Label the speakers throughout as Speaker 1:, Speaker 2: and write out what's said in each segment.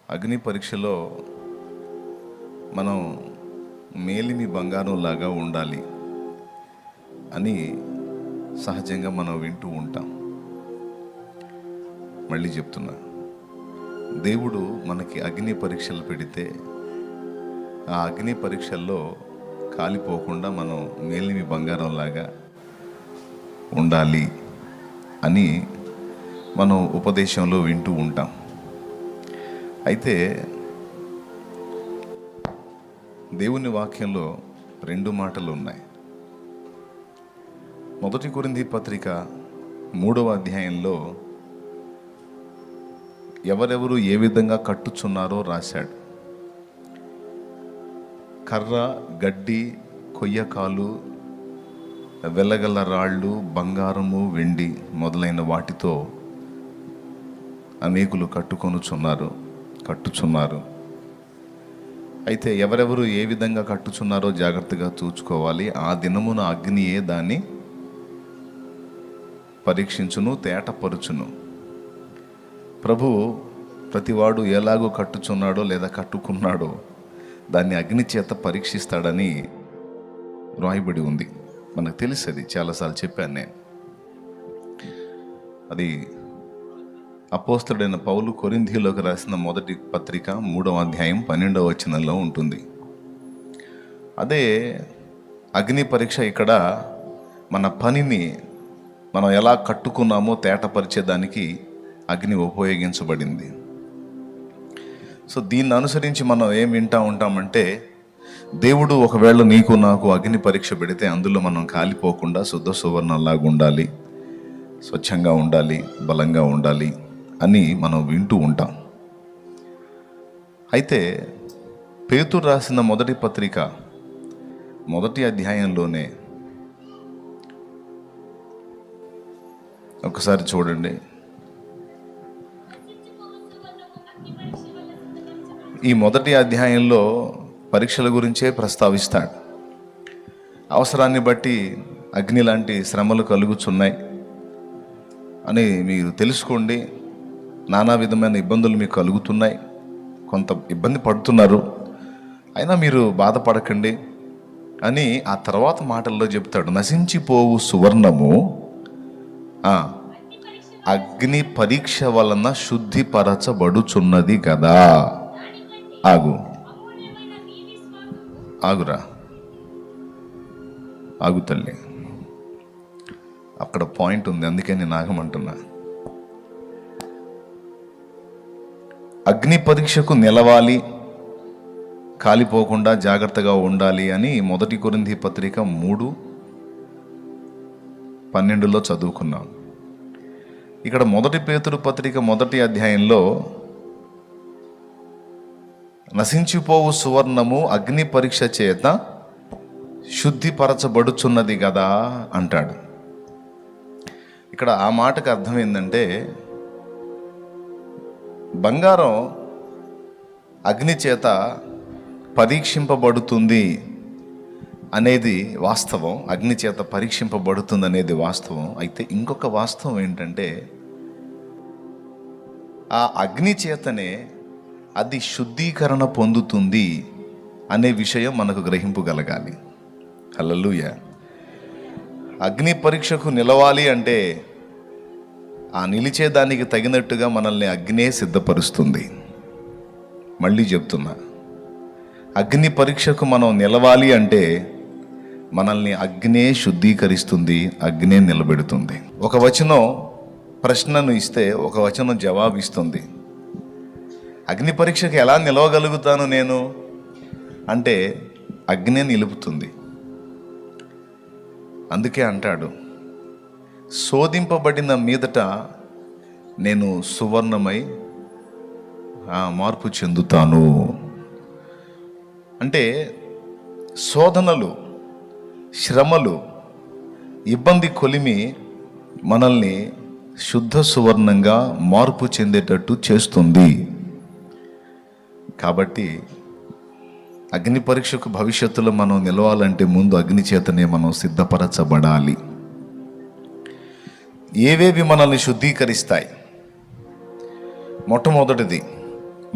Speaker 1: అగ్ని పరీక్షలో మనం మేలిమి బంగారం లాగా ఉండాలి అని సహజంగా మనం వింటూ ఉంటాం. మళ్ళీ చెప్తున్నా, దేవుడు మనకి అగ్ని పరీక్షలు పెడితే ఆ అగ్ని పరీక్షల్లో కాలిపోకుండా మనం మేలిమి బంగారం లాగా ఉండాలి అని మనం ఉపదేశంలో వింటూ ఉంటాం. అయితే దేవుని వాక్యంలో 2 మాటలు ఉన్నాయి. 1 కొరింథీ పత్రిక 3వ అధ్యాయంలో ఎవరెవరు ఏ విధంగా కట్టుచున్నారో రాశాడు. కర్ర, గడ్డి, కొయ్యకాలు, వెలగల రాళ్ళు, బంగారము, వెండి మొదలైన వాటితో అనేకులు కట్టుచున్నారు. అయితే ఎవరెవరు ఏ విధంగా కట్టుచున్నారో జాగ్రత్తగా చూసుకోవాలి. ఆ దినమున అగ్నియే దాన్ని పరీక్షించును, తేటపరుచును. ప్రభు ప్రతివాడు ఎలాగో కట్టుచున్నాడో లేదా కట్టుకున్నాడో దాన్ని అగ్ని చేత పరీక్షిస్తాడని రాయబడి ఉంది. మనకు తెలుసు, అది చాలాసార్లు చెప్పాను నేను. అది అపోస్తలుడైన పౌలు కొరింథీలోకి రాసిన 1 పత్రిక 3వ అధ్యాయం 12వ వచనంలో ఉంటుంది. అదే అగ్ని పరీక్ష ఇక్కడ మన పనిని మనం ఎలా కట్టుకున్నామో తేటపరిచేదానికి అగ్ని ఉపయోగించబడింది. సో దీన్ని అనుసరించి మనం ఏం వింటూ ఉంటామంటే, దేవుడు ఒకవేళ నీకు నాకు అగ్ని పరీక్ష పెడితే అందులో మనం కాలిపోకుండా శుద్ధ సువర్ణంలాగా ఉండాలి, స్వచ్ఛంగా ఉండాలి, బలంగా ఉండాలి అని మనం వింటూ ఉంటాం. అయితే పేతురు రాసిన 1 పత్రిక 1వ అధ్యాయంలోనే ఒకసారి చూడండి. ఈ 1వ అధ్యాయంలో పరీక్షల గురించే ప్రస్తావిస్తాడు. అవసరాన్ని బట్టి అగ్ని లాంటి శ్రమలు కలుగుచున్నాయి అని మీరు తెలుసుకోండి. నానా విధమైన ఇబ్బందులు మీకు కలుగుతున్నాయి, కొంత ఇబ్బంది పడుతున్నారు, అయినా మీరు బాధపడకండి అని ఆ తర్వాత మాటల్లో చెప్తాడు. నశించిపోవు సువర్ణము అగ్ని పరీక్ష వలన శుద్ధిపరచబడుచున్నది కదా. ఆగు తల్లి, అక్కడ పాయింట్ ఉంది, అందుకే నేను ఆగమంటున్నా. అగ్ని పరీక్షకు నిలవాలి, కాలిపోకుండా జాగ్రత్తగా ఉండాలి అని 1 కొరింథీ పత్రిక 3:12 చదువుకున్నాం. ఇక్కడ 1 పేతురు పత్రిక 1వ అధ్యాయంలో నశించిపోవు సువర్ణము అగ్ని పరీక్ష చేత శుద్ధిపరచబడుచున్నది కదా అంటాడు. ఇక్కడ ఆ మాటకు అర్థం ఏంటంటే, బంగారం అగ్ని చేత పరీక్షింపబడుతుంది అనేది వాస్తవం, అగ్ని చేత పరీక్షింపబడుతుంది అనేది వాస్తవం. అయితే ఇంకొక వాస్తవం ఏంటంటే, ఆ అగ్ని చేతనే అది శుద్ధీకరణ పొందుతుంది అనే విషయం మనకు గ్రహింపుగలగాలి. హల్లెలూయా. అగ్ని పరీక్షకు నిలవాలి అంటే ఆ నిలిచేదానికి తగినట్టుగా మనల్ని అగ్నే సిద్ధపరుస్తుంది. మళ్ళీ చెప్తున్నా, అగ్ని పరీక్షకు మనం నిలవాలి అంటే మనల్ని అగ్నే శుద్ధీకరిస్తుంది, అగ్నే నిలబెడుతుంది. ఒక వచనం ప్రశ్నను ఇస్తే ఒక వచనం జవాబు ఇస్తుంది. అగ్ని పరీక్షకు ఎలా నిలవగలుగుతాను నేను అంటే అగ్నే నిలుపుతుంది. అందుకే అంటాడు, శోధింపబడిన మీదట నేను సువర్ణమై మార్పు చెందుతాను. అంటే శోధనలు, శ్రమలు, ఇబ్బంది కొలిమి మనల్ని శుద్ధ సువర్ణంగా మార్పు చెందేటట్టు చేస్తుంది. కాబట్టి అగ్ని పరీక్షకు భవిష్యత్తులో మనం నిలవాలంటే ముందు అగ్ని చేతనే మనం సిద్ధపరచబడాలి. ఏవేవి మనల్ని శుద్ధీకరిస్తాయి? మొట్టమొదటిది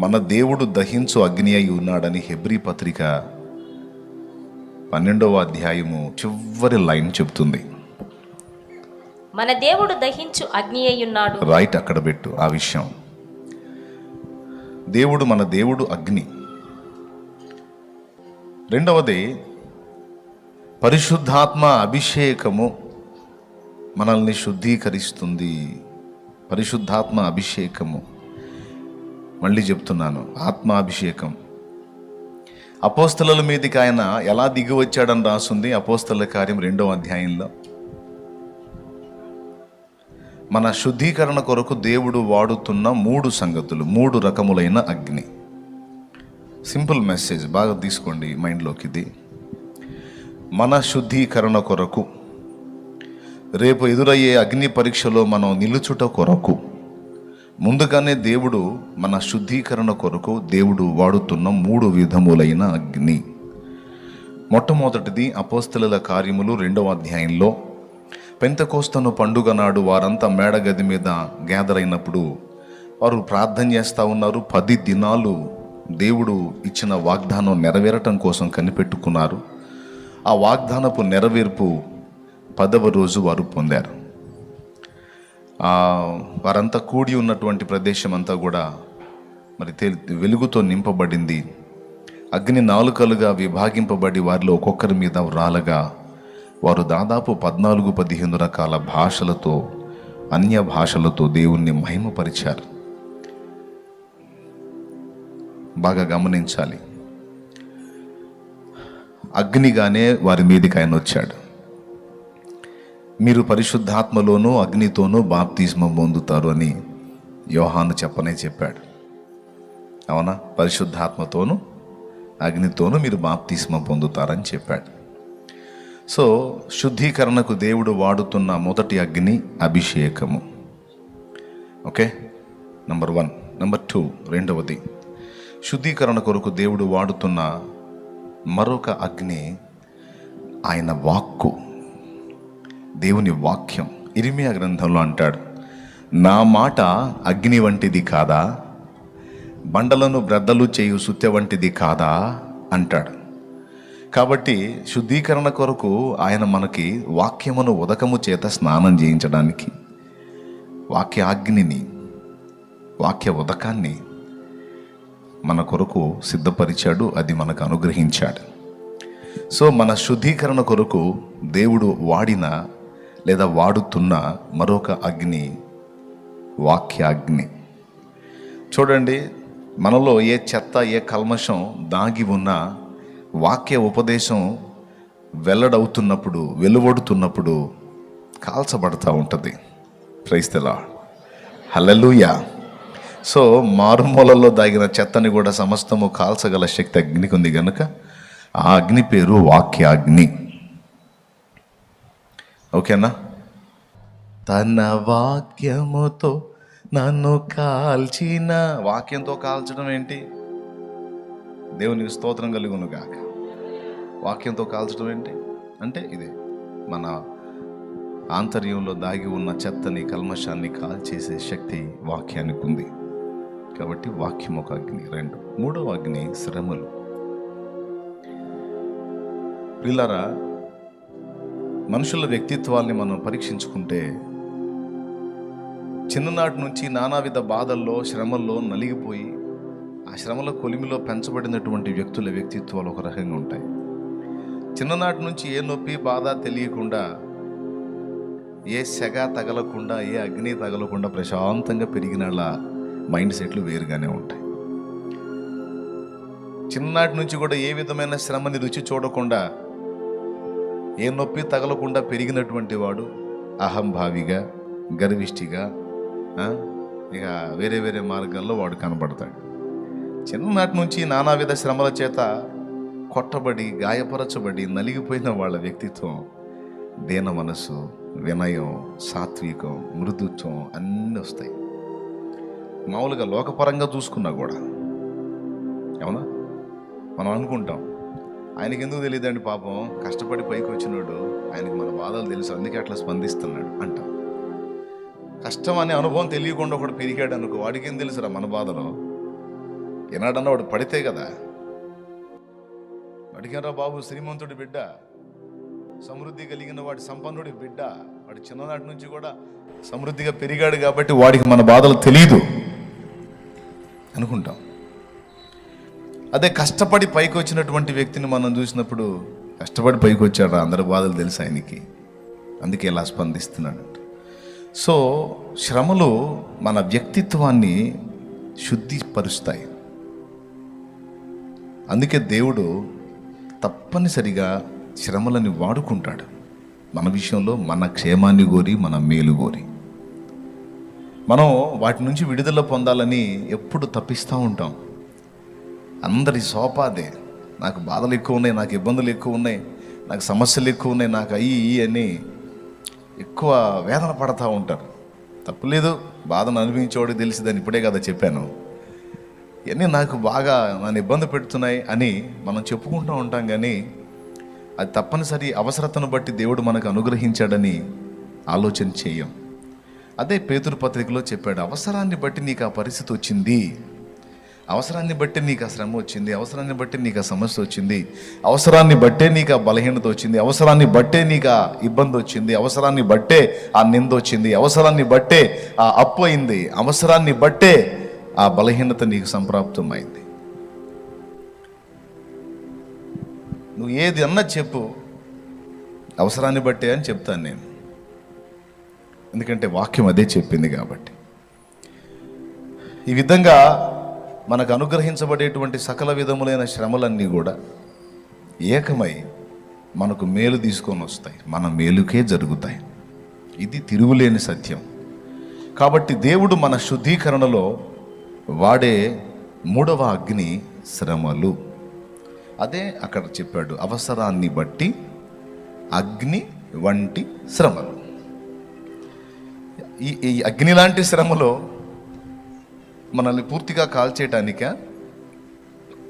Speaker 1: మన దేవుడు దహించు అగ్ని అయి ఉన్నాడని హెబ్రీ పత్రిక 12వ అధ్యాయము చివరి లైన్ చెప్తుంది.
Speaker 2: మన దేవుడు దహించు అగ్ని అయి ఉన్నాడు.
Speaker 1: రైట్, అక్కడ పెట్టు ఆ విషయం. దేవుడు, మన దేవుడు అగ్ని. రెండవది, పరిశుద్ధాత్మ అభిషేకము మనల్ని శుద్ధీకరిస్తుంది. పరిశుద్ధాత్మ అభిషేకము, మళ్ళీ చెప్తున్నాను, ఆత్మాభిషేకం. అపోస్తలుల మీదకి ఆయన ఎలా దిగి వచ్చాడని రాస్తుంది అపోస్తలుల కార్యం 2వ అధ్యాయంలో. మన శుద్ధీకరణ కొరకు దేవుడు వాడుతున్న 3 సంగతులు, 3 రకములైన అగ్ని. సింపుల్ మెసేజ్, బాగా తీసుకోండి మైండ్లోకి. ఇది మన శుద్ధీకరణ కొరకు, రేపు ఎదురయ్యే అగ్ని పరీక్షలో మనం నిలుచుట కొరకు, ముందుగానే దేవుడు మన శుద్ధీకరణ కొరకు దేవుడు వాడుతున్న 3 విధములైన అగ్ని. మొట్టమొదటిది అపోస్తలుల కార్యములు 2వ అధ్యాయంలో పెంతెకోస్తను పండుగ నాడు వారంతా మేడగది మీద గ్యాదర్ అయినప్పుడు వారు ప్రార్థన చేస్తూ ఉన్నారు. 10 దినాలు దేవుడు ఇచ్చిన వాగ్దానం నెరవేరటం కోసం కనిపెట్టుకున్నారు. ఆ వాగ్దానపు నెరవేర్పు 10వ రోజు వారు పొందారు. వారంతా కూడి ఉన్నటువంటి ప్రదేశం అంతా కూడా మరి వెలుగుతో నింపబడింది. అగ్ని నాలుకలుగా విభాగింపబడి వారిలో ఒక్కొక్కరి మీద రాలగా వారు దాదాపు 14-15 రకాల భాషలతో, అన్య భాషలతో దేవుణ్ణి మహిమపరిచారు. బాగా గమనించాలి, అగ్నిగానే వారి మీదకి ఆయన వచ్చాడు. మీరు పరిశుద్ధాత్మలోనూ అగ్నితోనూ బాప్తిస్మం పొందుతారు అని యోహాను చెప్పాడు. అవునా? పరిశుద్ధాత్మతోనూ అగ్నితోనూ మీరు బాప్తిస్మం పొందుతారని చెప్పాడు. సో శుద్ధీకరణకు దేవుడు వాడుతున్న మొదటి అగ్ని అభిషేకము. Okay, number 1. నంబర్ 2, రెండవది, శుద్ధీకరణ కొరకు దేవుడు వాడుతున్న మరొక అగ్ని ఆయన వాక్కు, దేవుని వాక్యం. ఇర్మియా గ్రంథంలో అంటాడు, నా మాట అగ్ని వంటిది కాదా, బండలను బ్రద్దలు చేయు సుత్తె వంటిది కాదా అంటాడు. కాబట్టి శుద్ధీకరణ కొరకు ఆయన మనకి వాక్యమును ఉదకము చేత స్నానం చేయించడానికి వాక్యాగ్నిని, వాక్య ఉదకాన్ని మన కొరకు సిద్ధపరిచాడు, అది మనకు అనుగ్రహించాడు. సో మన శుద్ధీకరణ కొరకు దేవుడు వాడిన లేదా వాడుతున్న మరొక అగ్ని వాక్యాగ్ని. చూడండి, మనలో ఏ చెత్త, ఏ కల్మషం దాగి ఉన్నా వాక్య ఉపదేశం వెలువడుతున్నప్పుడు కాల్చబడతా ఉంటుంది. Praise the lord, hallelujah. So మారుమూలలో దాగిన చెత్తని కూడా సమస్తము కాల్చగల శక్తి అగ్నికి ఉంది కనుక ఆ అగ్ని పేరు వాక్యాగ్ని. ఓకేనా? తన వాక్యముతో నన్ను కాల్చిన, వాక్యంతో కాల్చడం ఏంటి? దేవునికి స్తోత్రం కలుగును గాక. వాక్యంతో కాల్చడం ఏంటి అంటే ఇదే, మన ఆంతర్యంలో దాగి ఉన్న చెత్తని, కల్మషాన్ని కాల్చేసే శక్తి వాక్యానికి ఉంది. కాబట్టి వాక్యం ఒక అగ్ని. 2, 3వ అగ్ని శ్రమలు. ప్రియులారా, మనుషుల వ్యక్తిత్వాల్ని మనం పరీక్షించుకుంటే చిన్ననాటి నుంచి నానావిధ బాధల్లో, శ్రమల్లో నలిగిపోయి ఆ శ్రమల కొలిమిలో పెంచబడినటువంటి వ్యక్తుల వ్యక్తిత్వాలు ఒక రకంగా ఉంటాయి. చిన్ననాటి నుంచి ఏ నొప్పి, బాధ తెలియకుండా, ఏ సెగ తగలకుండా, ఏ అగ్ని తగలకుండా ప్రశాంతంగా పెరిగిన మైండ్ సెట్లు వేరుగానే ఉంటాయి. చిన్ననాటి నుంచి కూడా ఏ విధమైన శ్రమని రుచి చూడకుండా, ఏ నొప్పి తగలకుండా పెరిగినటువంటి వాడు అహంభావిగా, గర్విష్టిగా, ఇక వేరే వేరే మార్గాల్లో వాడు కనబడతాడు. చిన్ననాటి నుంచి నానావిధ శ్రమల చేత కొట్టబడి, గాయపరచబడి నలిగిపోయిన వాళ్ళ వ్యక్తిత్వం దీన మనసు, వినయం, సాత్వికం, మృదుత్వం అన్నీ వస్తాయి. మామూలుగా లోకపరంగా చూసుకున్నా కూడా, అవునా? మనం అనుకుంటాం, ఆయనకి ఎందుకు తెలియదండి పాపం, కష్టపడి పైకి వచ్చినాడు, ఆయనకి మన బాధలు తెలుసు, అందుకే అట్లా స్పందిస్తున్నాడు అంటాం. కష్టం అనే అనుభవం తెలియకుండా ఒకడు పెరిగాడు అనుకో, వాడికి ఏం తెలుసురా మన బాధలో? ఏనాడన్నా వాడు పడితే కదా. అడిగారా బాబు, శ్రీమంతుడి బిడ్డ, సమృద్ధి కలిగిన వాడి సంపన్నుడి బిడ్డ, వాడి చిన్ననాటి నుంచి కూడా సమృద్ధిగా పెరిగాడు కాబట్టి వాడికి మన బాధలు తెలియదు అనుకుంటాం. అదే కష్టపడి పైకి వచ్చినటువంటి వ్యక్తిని మనం చూసినప్పుడు, కష్టపడి పైకి వచ్చాడు, అందరి బాధలు తెలుసు ఆయనకి, అందుకే ఇలా స్పందిస్తున్నాడు. సో శ్రమలు మన వ్యక్తిత్వాన్ని శుద్ధిపరుస్తాయి. అందుకే దేవుడు తప్పనిసరిగా శ్రమలని వాడుకుంటాడు మన విషయంలో, మన క్షేమాన్ని కోరి, మన మేలు కోరి. మనం వాటి నుంచి విడుదల పొందాలని ఎప్పుడు తప్పిస్తూ ఉంటాం. అందరి సోపాదే, నాకు బాధలు ఎక్కువ ఉన్నాయి, నాకు ఇబ్బందులు ఎక్కువ ఉన్నాయి, నాకు సమస్యలు ఎక్కువ ఉన్నాయి, నాకు అయ్యి అని ఎక్కువ వేదన పడతా ఉంటారు. తప్పులేదు, బాధను అనుభవించేవాడికి తెలిసిందని ఇప్పుడే కదా చెప్పాను. ఇవన్నీ నాకు బాగా నన్ను ఇబ్బంది పెడుతున్నాయి అని మనం చెప్పుకుంటూ ఉంటాం, కానీ అది తప్పనిసరి అవసరతను బట్టి దేవుడు మనకు అనుగ్రహించాడని ఆలోచన చేయం. అదే పేతురు పత్రికలో చెప్పాడు, అవసరాన్ని బట్టి నీకు ఆ పరిస్థితి వచ్చింది, అవసరాన్ని బట్టి నీకు ఆ శ్రమ వచ్చింది, అవసరాన్ని బట్టి నీకు ఆ సమస్య వచ్చింది, అవసరాన్ని బట్టే నీకు ఆ బలహీనత వచ్చింది, అవసరాన్ని బట్టే నీకు ఆ ఇబ్బంది వచ్చింది, అవసరాన్ని బట్టే ఆ నింద వచ్చింది, అవసరాన్ని బట్టే ఆ అప్పు అయింది, అవసరాన్ని బట్టే ఆ బలహీనత నీకు సంప్రాప్తమైంది. నువ్వు ఏది అన్నా చెప్పు, అవసరాన్ని బట్టే అని చెప్తాను నేను, ఎందుకంటే వాక్యం అదే చెప్పింది కాబట్టి. ఈ విధంగా మనకు అనుగ్రహించబడేటువంటి సకల విధములైన శ్రమలన్నీ కూడా ఏకమై మనకు మేలు తీసుకొని వస్తాయి, మన మేలుకే జరుగుతాయి. ఇది తిరుగులేని సత్యం. కాబట్టి దేవుడు మన శుద్ధీకరణలో వాడే మూడవ అగ్ని శ్రమలు. అదే అక్కడ చెప్పాడు, అవసరాన్ని బట్టి అగ్ని వంటి శ్రమలు. ఈ అగ్ని లాంటి శ్రమలో మనల్ని పూర్తిగా కాల్చేయటానికా,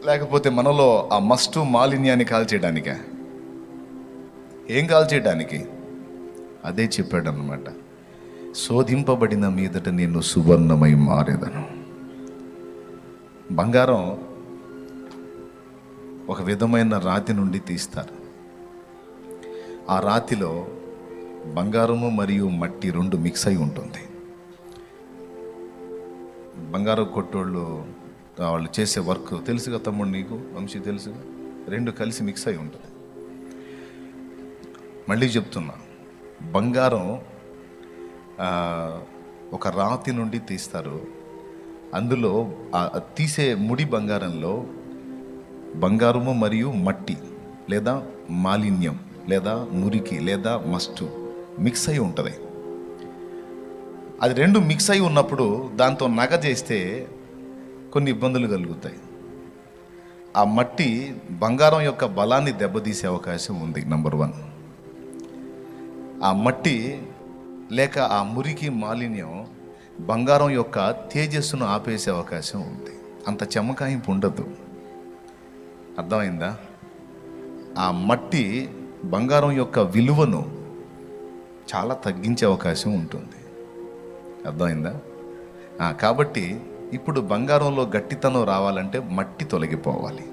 Speaker 1: లేకపోతే మనలో ఆ మస్టు మాలిన్యాన్ని కాల్చేయడానికా? ఏం కాల్చేయడానికి? అదే చెప్పాడు అన్నమాట, శోధింపబడిన మీదట నేను సువర్ణమై మారేదను. బంగారం ఒక విధమైన రాతి నుండి తీస్తారు. ఆ రాతిలో బంగారము మరియు మట్టి రెండు మిక్స్ అయి ఉంటుంది. బంగారం కొట్టోళ్ళు వాళ్ళు చేసే వర్క్ తెలుసుగా తమ్ముడు, నీకు వంశీ తెలుసుగా, రెండు కలిసి మిక్స్ అయి ఉంటుంది. మళ్ళీ చెప్తున్నా, బంగారం ఒక రాతి నుండి తీస్తారు. అందులో తీసే ముడి బంగారంలో బంగారము మరియు మట్టి లేదా మాలిన్యం లేదా మురికి లేదా మస్టు మిక్స్ అయి ఉంటుంది. అది రెండు మిక్స్ అయి ఉన్నప్పుడు దాంతో నగ చేస్తే కొన్ని ఇబ్బందులు కలుగుతాయి. ఆ మట్టి బంగారం యొక్క బలాన్ని దెబ్బతీసే అవకాశం ఉంది. నంబర్ 1, ఆ మట్టి లేక ఆ మురికి మాలిన్యం బంగారం యొక్క తేజస్సును ఆపేసే అవకాశం ఉంది. అంత చెమకాయింపు ఉండదు. అర్థమైందా? ఆ మట్టి బంగారం యొక్క విలువను చాలా తగ్గించే అవకాశం ఉంటుంది. అర్థమైందా? కాబట్టి ఇప్పుడు బంగారంలో గట్టితనం రావాలంటే మట్టి తొలగిపోవాలి.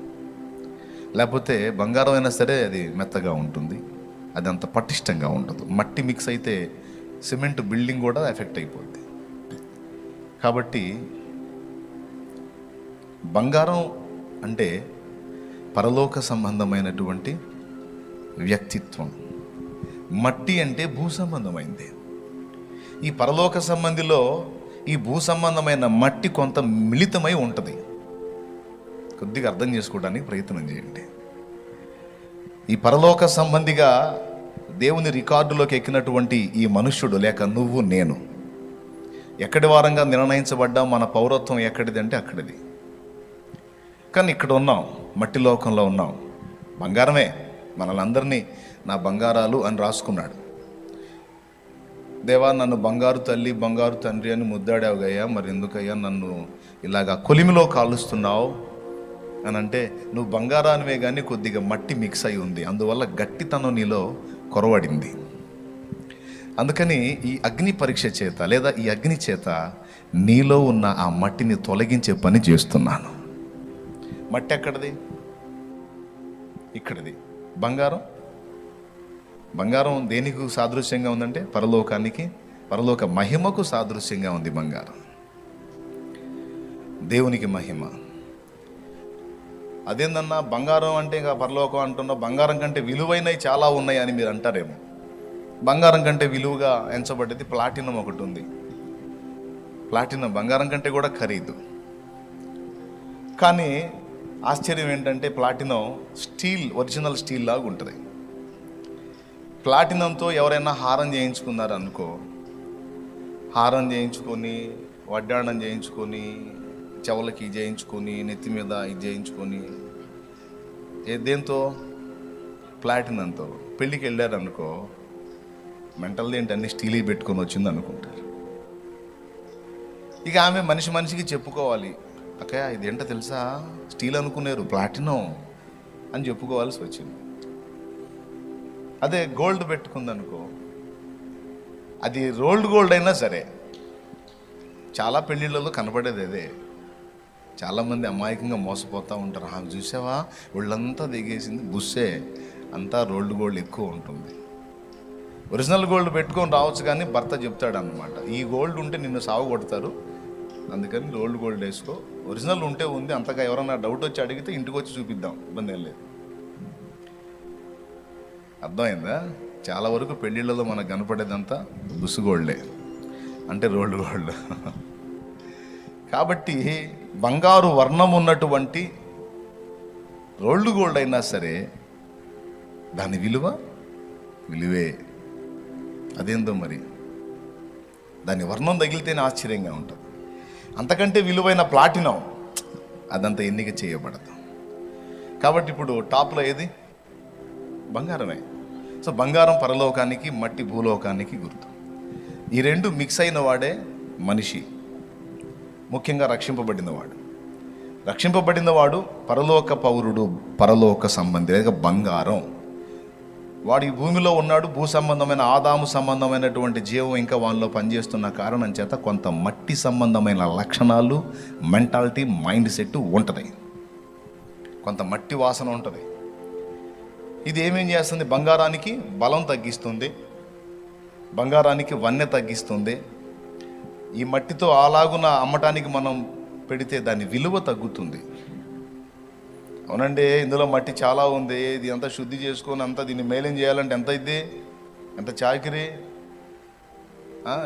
Speaker 1: లేకపోతే బంగారం అయినా సరే అది మెత్తగా ఉంటుంది, అది అంత పటిష్టంగా ఉండదు. మట్టి మిక్స్ అయితే సిమెంట్ బిల్డింగ్ కూడా ఎఫెక్ట్ అయిపోద్ది. కాబట్టి బంగారం అంటే పరలోక సంబంధమైనటువంటి వ్యక్తిత్వం, మట్టి అంటే భూ సంబంధమైంది. ఈ పరలోక సంబంధిలో ఈ భూ సంబంధమైన మట్టి కొంత మిళితమై ఉంటుంది. కొద్దిగా అర్థం చేసుకోవడానికి ప్రయత్నం చేయండి. ఈ పరలోక సంబంధిగా దేవుని రికార్డులోకి ఎక్కినటువంటి ఈ మనుష్యుడు లేక నువ్వు నేను ఎక్కడి వారంగా నిర్ణయించబడ్డా, మన పౌరత్వం ఎక్కడిది అంటే అక్కడిది. కానీ ఇక్కడ ఉన్నాం, మట్టి లోకంలో ఉన్నాం. బంగారమే, మనల్ని అందరినీ నా బంగారాలు అని రాసుకున్నాడు. దేవా, నన్ను బంగారు తల్లి బంగారు తండ్రి అని ముద్దాడావుగయ్యా, మరి ఎందుకయ్యా నన్ను ఇలాగా కొలిమిలో కాలుస్తున్నావు అని అంటే, నువ్వు బంగారానివే కానీ కొద్దిగా మట్టి మిక్స్ అయి ఉంది, అందువల్ల గట్టితనం నీలో కొరవడింది. అందుకని ఈ అగ్ని పరీక్ష చేత లేదా ఈ అగ్ని చేత నీలో ఉన్న ఆ మట్టిని తొలగించే పని చేస్తున్నాను. మట్టి ఎక్కడిది? ఇక్కడిది. బంగారం దేనికి సాదృశ్యంగా ఉందంటే పరలోకానికి, పరలోక మహిమకు సాదృశ్యంగా ఉంది బంగారం. దేవునికి మహిమ. అదేందన్నా బంగారం అంటే ఇంకా పరలోకం అంటున్నా, బంగారం కంటే విలువైనవి చాలా ఉన్నాయి అని మీరు అంటారేమో. బంగారం కంటే విలువగా ఎంచబడ్డది ప్లాటినం ఒకటి ఉంది. ప్లాటినం బంగారం కంటే కూడా ఖరీదు. కానీ ఆశ్చర్యం ఏంటంటే ప్లాటినం స్టీల్, ఒరిజినల్ స్టీల్ లాగా ఉంటుంది. ప్లాటినంతో ఎవరైనా హారం చేయించుకున్నారు అనుకో, హారం చేయించుకొని, వడ్డాణం చేయించుకొని, చెవులకి చేయించుకొని, నెత్తి మీద ఇది చేయించుకొని, దేంతో? ప్లాటినంతో పెళ్ళికి వెళ్ళారు అనుకో, మెంటల్ది ఏంటన్నీ స్టీల్ పెట్టుకొని వచ్చింది అనుకుంటారు. ఇక ఆమె మనిషికి చెప్పుకోవాలి, అక్క ఇదేంటో తెలుసా, స్టీల్ అనుకున్నారు ప్లాటినం అని చెప్పుకోవాల్సి వచ్చింది. అదే గోల్డ్ పెట్టుకుందనుకో, అది రోల్డ్ గోల్డ్ అయినా సరే, చాలా పెళ్ళిళ్ళలో కనపడేది అదే. చాలామంది అమాయకంగా మోసపోతూ ఉంటారు. ఆమె చూసావా ఒళ్ళంతా దిగేసింది, బుస్సే, అంతా రోల్డ్ గోల్డ్ ఎక్కువ ఉంటుంది. ఒరిజినల్ గోల్డ్ పెట్టుకొని రావచ్చు, కానీ భర్త చెప్తాడు అన్నమాట, ఈ గోల్డ్ ఉంటే నిన్ను సాగు కొడతారు, అందుకని రోల్డ్ గోల్డ్ వేసుకో, ఒరిజినల్ ఉంటే ఉంది, అంతగా ఎవరైనా డౌట్ వచ్చి అడిగితే ఇంటికి వచ్చి చూపిద్దాం, ఇబ్బంది ఏం లేదు. అర్థమైందా? చాలా వరకు పెళ్ళిళ్ళలో మనకు కనపడేదంతా బుస్సు గోల్డే, అంటే రోల్డ్ గోల్డ్. కాబట్టి బంగారు వర్ణం ఉన్నటువంటి రోల్డ్ గోల్డ్ అయినా సరే దాని విలువే. అదేందో మరి, దాని వర్ణం తగిలితేనే ఆశ్చర్యంగా ఉంటుంది. అంతకంటే విలువైన ప్లాటినం అదంతా ఎన్నిక చేయబడదు. కాబట్టి ఇప్పుడు టాప్లో ఏది? బంగారమే. సో బంగారం పరలోకానికి, మట్టి భూలోకానికి గుర్తు. ఈ రెండు మిక్స్ అయిన వాడే మనిషి, ముఖ్యంగా రక్షింపబడినవాడు పరలోక పౌరుడు, పరలోక సంబంధి, లేక బంగారం. వాడు ఈ భూమిలో ఉన్నాడు, భూ సంబంధమైన ఆదాము సంబంధమైనటువంటి జీవం ఇంకా వాళ్ళలో పనిచేస్తున్న కారణం చేత కొంత మట్టి సంబంధమైన లక్షణాలు, మెంటాలిటీ, మైండ్ సెట్ ఉంటుంది, కొంత మట్టి వాసన ఉంటుంది. ఇది ఏమేం చేస్తుంది? బంగారానికి బలం తగ్గిస్తుంది, బంగారానికి వన్నె తగ్గిస్తుంది. ఈ మట్టితో అలాగున అమ్మటానికి మనం పెడితే దాని విలువ తగ్గుతుంది. అవునండి, ఇందులో మట్టి చాలా ఉంది, ఇది అంతా శుద్ధి చేసుకొని అంతా దీన్ని మేలేం చేయాలంటే ఎంత అయింది, ఎంత చాకిరి.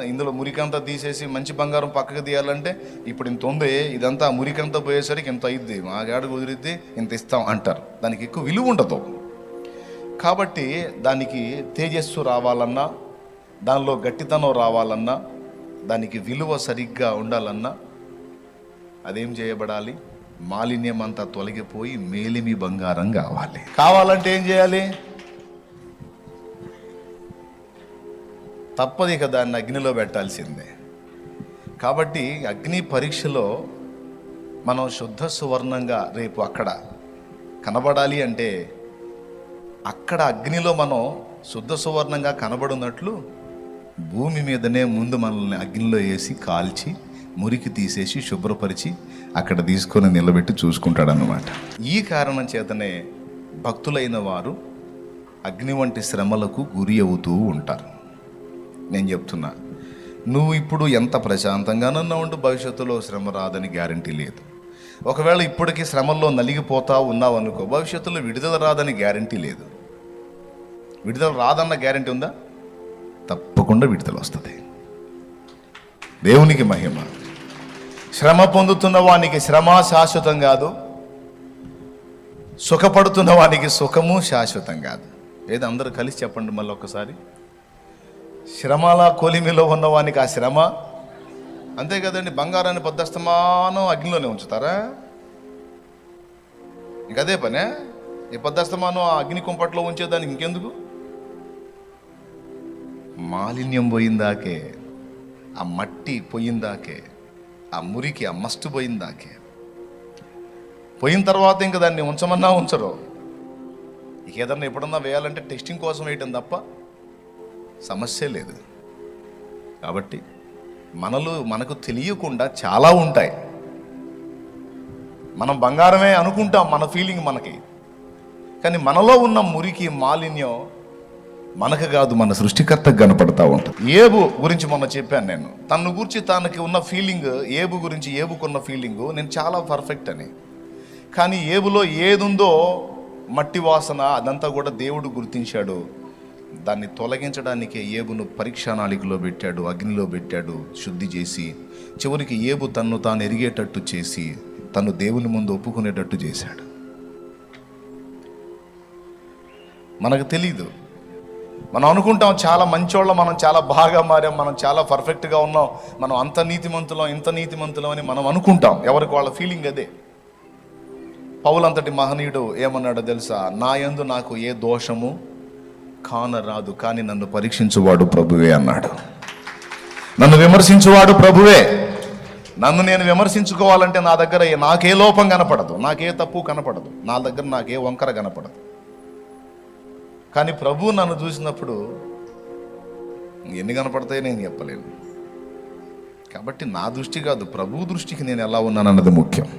Speaker 1: ఇందులో మురికంతా తీసేసి మంచి బంగారం పక్కకు తీయాలంటే ఇప్పుడు ఇంత ఉంది, ఇదంతా మురికంతా పోయేసరికి ఇంత అయింది, మా గాడు కుదిరిద్ది, ఇంత ఇస్తాం అంటారు. దానికి ఎక్కువ విలువ ఉండదు. కాబట్టి దానికి తేజస్సు రావాలన్నా, దానిలో గట్టితనం రావాలన్నా, దానికి విలువ సరిగ్గా ఉండాలన్నా అదేం చేయబడాలి? మాలిన్యం అంతా తొలగిపోయి మేలిమి బంగారం కావాలంటే ఏం చేయాలి? తప్పదు, ఇక దాన్ని అగ్నిలో పెట్టాల్సిందే. కాబట్టి అగ్ని పరీక్షలో మనం శుద్ధ సువర్ణంగా రేపు అక్కడ కనబడాలి అంటే, అక్కడ అగ్నిలో మనం శుద్ధ సువర్ణంగా కనబడినట్లు భూమి మీదనే ముందు మనల్ని అగ్నిలో వేసి కాల్చి మురికి తీసేసి శుభ్రపరిచి అక్కడ తీసుకొని నిలబెట్టి చూసుకుంటాడన్నమాట. ఈ కారణం చేతనే భక్తులైన వారు అగ్ని వంటి శ్రమలకు గురి అవుతూ ఉంటారు. నేను చెప్తున్నా, నువ్వు ఇప్పుడు ఎంత ప్రశాంతంగానన్నా ఉంటూ భవిష్యత్తులో శ్రమ రాదని గ్యారంటీ లేదు. ఒకవేళ ఇప్పటికీ శ్రమల్లో నలిగిపోతా ఉన్నావు అనుకో, భవిష్యత్తులో విడుదల రాదని గ్యారంటీ లేదు. విడుదల రాదన్న గ్యారంటీ ఉందా? తప్పకుండా విడుదల వస్తుంది. దేవునికి మహిమ. శ్రమ పొందుతున్న వానికి శ్రమ శాశ్వతం కాదు, సుఖపడుతున్న వానికి సుఖము శాశ్వతం కాదు. ఏదో అందరూ కలిసి చెప్పండి మళ్ళీ ఒక్కసారి. శ్రమల కొలిమిలో ఉన్నవానికి ఆ శ్రమ, అంతే కదండి. బంగారాన్ని పొద్దస్తమానం అగ్నిలోనే ఉంచుతారా? ఇంకదే పనే, ఈ పొద్దస్తమానం ఆ అగ్ని కుంపట్లో ఉంచేదానికి ఇంకెందుకు? మాలిన్యం పోయిందాకే, ఆ మట్టి పోయిందాకే, ఆ మురికి, ఆ మస్టు పోయిందాకే. పోయిన తర్వాత ఇంకా దాన్ని ఉంచమన్నా ఉంచరు. ఇక ఏదన్నా ఎప్పుడన్నా వేయాలంటే టెస్టింగ్ కోసం వేయటం తప్ప సమస్య లేదు. కాబట్టి మనకు తెలియకుండా చాలా ఉంటాయి. మనం బంగారమే అనుకుంటాం, మన ఫీలింగ్ మనకి. కానీ మనలో ఉన్న మురికి మాలిన్యం మనకు కాదు, మన సృష్టికర్తకు కనపడతా ఉంటుంది. ఏబు గురించి మొన్న చెప్పాను నేను. తను గురించి తనకి ఉన్న ఫీలింగ్, ఏబు గురించి ఏబుకున్న ఫీలింగ్ నేను చాలా పర్ఫెక్ట్ అని. కానీ ఏబులో ఏదుందో మట్టి వాసన అదంతా కూడా దేవుడు గుర్తించాడు. దాన్ని తొలగించడానికి ఏబును పరీక్షానాళికలో పెట్టాడు, అగ్నిలో పెట్టాడు, శుద్ధి చేసి చివరికి ఏబు తన్ను తాను ఎరిగేటట్టు చేసి తను దేవుని ముందు ఒప్పుకునేటట్టు చేశాడు. మనకు తెలీదు. మనం అనుకుంటాం చాలా మంచోళ్ళం, మనం చాలా బాగా మారాం, మనం చాలా పర్ఫెక్ట్గా ఉన్నాం, మనం అంత నీతిమంతులం ఇంత నీతిమంతులం అని మనం అనుకుంటాం. ఎవరికి వాళ్ళ ఫీలింగ్ అదే. పౌలంతటి మహనీయుడు ఏమన్నాడో తెలుసా? నా యందు నాకు ఏ దోషము కానరాదు, కానీ నన్ను పరీక్షించువాడు ప్రభువే అన్నాడు. నన్ను విమర్శించువాడు ప్రభువే. నన్ను నేను విమర్శించుకోవాలంటే నా దగ్గర నాకే లోపం కనపడదు, నాకే తప్పు కనపడదు, నా దగ్గర నాకే వంకర కనపడదు. కానీ ప్రభు నన్ను చూసినప్పుడు ఎన్ని కనపడతాయో నేను చెప్పలేను. కాబట్టి నా దృష్టి కాదు, ప్రభు దృష్టికి నేను ఎలా ఉన్నానన్నది ముఖ్యం.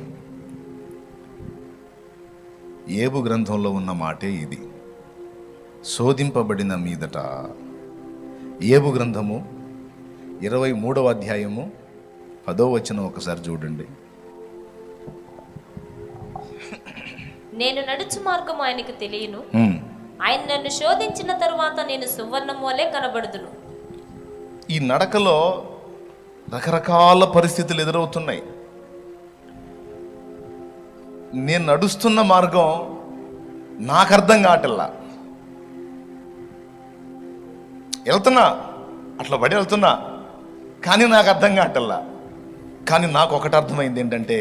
Speaker 1: ఏబు గ్రంథంలో ఉన్న మాటే ఇది. శోధింపబడిన మీదట, ఏబు గ్రంథము 23వ అధ్యాయము 10వ వచనం ఒకసారి చూడండి.
Speaker 2: నేను నడుచు మార్గం ఆయనకు తెలియను, ఆయన నన్ను శోధించిన తరువాత నేను సువర్ణం వలె కనబడుదును.
Speaker 1: ఈ నడకలో రకరకాల పరిస్థితులు ఎదురవుతున్నాయి. నేను నడుస్తున్న మార్గం నాకు అర్థం కావట్లా. వెళ్తున్నా, అట్లా పడి వెళ్తున్నా, కానీ నాకు అర్థం కావట్లా. కానీ నాకు ఒకటి అర్థమైంది ఏంటంటే,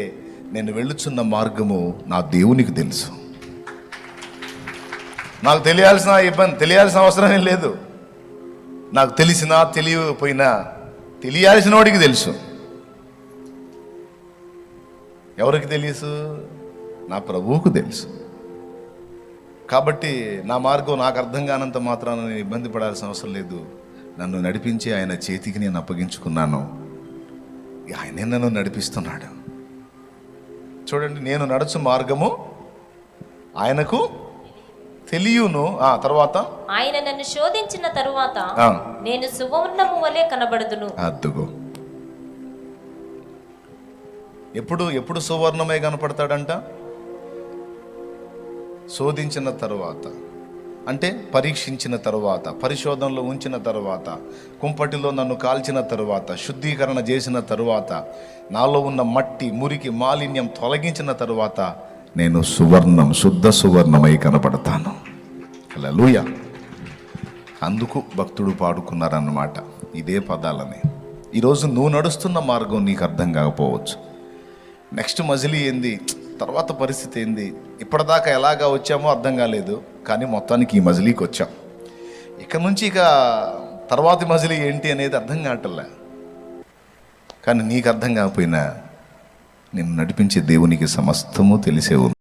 Speaker 1: నేను వెళ్ళుచున్న మార్గము నా దేవునికి తెలుసు. నాకు తెలియాల్సిన అవసరమే లేదు. నాకు తెలిసినా తెలియకపోయినా తెలియాల్సిన వాడికి తెలుసు. ఎవరికి తెలుసు? నా ప్రభువుకు తెలుసు. కాబట్టి నా మార్గం నాకు అర్థం కానంత మాత్రాన నేను ఇబ్బంది పడాల్సిన అవసరం లేదు. నన్ను నడిపించి ఆయన చేతికి నేను అప్పగించుకున్నాను, ఆయనే నన్ను నడిపిస్తున్నాడు. చూడండి, నేను నడుచు మార్గము ఆయనకు తెలియను. తర్వాత
Speaker 2: ఆయన నన్ను శోధించిన తరువాత నేను సువర్ణము వలె కనబడుదును.
Speaker 1: అద్దుగో, ఎప్పుడు సువర్ణమే కనపడతాడంట? శోధించిన తరువాత, అంటే పరీక్షించిన తరువాత, పరిశోధనలో ఉంచిన తరువాత, కుంపటిలో నన్ను కాల్చిన తరువాత, శుద్ధీకరణ చేసిన తరువాత, నాలో ఉన్న మట్టి మురికి మాలిన్యం తొలగించిన తరువాత నేను సువర్ణం, శుద్ధ సువర్ణమై కనపడతాను. హల్లెలూయా. అందుకు భక్తుడు పాడుకున్నారన్నమాట ఇదే పదాలని. ఈరోజు నువ్వు నడుస్తున్న మార్గం నీకు అర్థం కాకపోవచ్చు. నెక్స్ట్ మజిలీ ఏంది, తర్వాత పరిస్థితి ఏంది, ఇప్పటిదాకా ఎలాగా వచ్చామో అర్థం కాలేదు, కానీ మొత్తానికి ఈ మజిలీకి వచ్చాం. ఇక నుంచి ఇక తర్వాతి మజిలీ ఏంటి అనేది అర్థం కావట్లే. కానీ నీకు అర్థం కాకపోయినా నిన్ను నడిపించే దేవునికి సమస్తము తెలిసే ఉంది.